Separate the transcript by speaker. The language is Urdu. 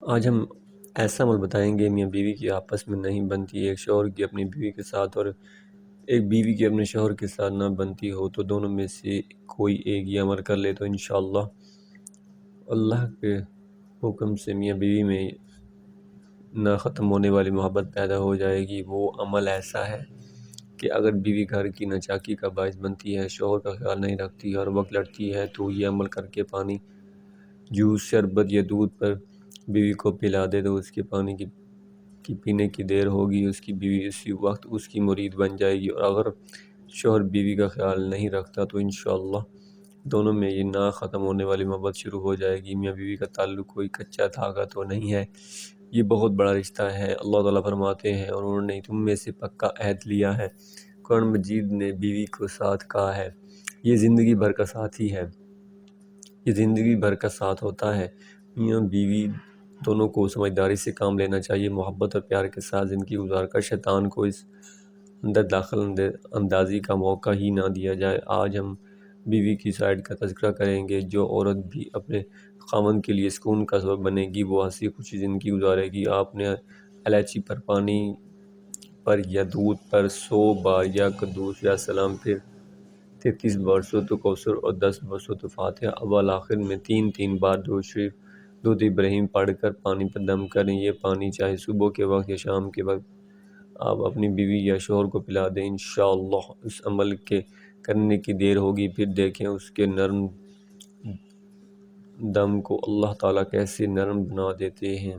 Speaker 1: آج ہم ایسا عمل بتائیں گے میاں بیوی کی آپس میں نہیں بنتی، ایک شوہر کی اپنی بیوی کے ساتھ اور ایک بیوی کی اپنے شوہر کے ساتھ نہ بنتی ہو تو دونوں میں سے کوئی ایک یہ عمل کر لے تو انشاءاللہ اللہ کے حکم سے میاں بیوی میں نہ ختم ہونے والی محبت پیدا ہو جائے گی۔ وہ عمل ایسا ہے کہ اگر بیوی گھر کی ناچاکی کا باعث بنتی ہے، شوہر کا خیال نہیں رکھتی، ہر وقت لڑتی ہے، تو یہ عمل کر کے پانی، جوس، شربت یا دودھ پر بیوی کو پلا دے تو اس کے پانی کی پینے کی دیر ہوگی، اس کی بیوی اسی وقت اس کی مرید بن جائے گی۔ اور اگر شوہر بیوی کا خیال نہیں رکھتا تو انشاءاللہ دونوں میں یہ نہ ختم ہونے والی محبت شروع ہو جائے گی۔ میاں بیوی کا تعلق کوئی کچا دھاگا تو نہیں ہے، یہ بہت بڑا رشتہ ہے۔ اللہ تعالیٰ فرماتے ہیں اور انہوں نے تم میں سے پکا عہد لیا ہے۔ قرآن مجید نے بیوی کو ساتھ کہا ہے، یہ زندگی بھر کا ساتھی ہے، یہ زندگی بھر کا ساتھ ہوتا ہے۔ میاں بیوی دونوں کو سمجھداری سے کام لینا چاہیے، محبت اور پیار کے ساتھ زندگی گزار کر شیطان کو اس اندر داخل اندازی کا موقع ہی نہ دیا جائے۔ آج ہم بیوی کی سائیڈ کا تذکرہ کریں گے۔ جو عورت بھی اپنے خاوند کے لیے سکون کا سبب بنے گی وہ ہنسی خوشی زندگی گزارے گی۔ آپ نے الائچی پر، پانی پر یا دودھ پر 100 بار یا قدوس یا سلام، پھر 33 بار سورۃ کوثر اور 10 بار سورۃ فاتحہ، اول آخر میں 3 بار درود شریف، درود ابراہیم پڑھ کر پانی پر دم کریں۔ یہ پانی چاہے صبح کے وقت یا شام کے وقت آپ اپنی بیوی یا شوہر کو پلا دیں، انشاءاللہ اس عمل کے کرنے کی دیر ہوگی، پھر دیکھیں اس کے نرم دم کو اللہ تعالیٰ کیسے نرم بنا دیتے ہیں۔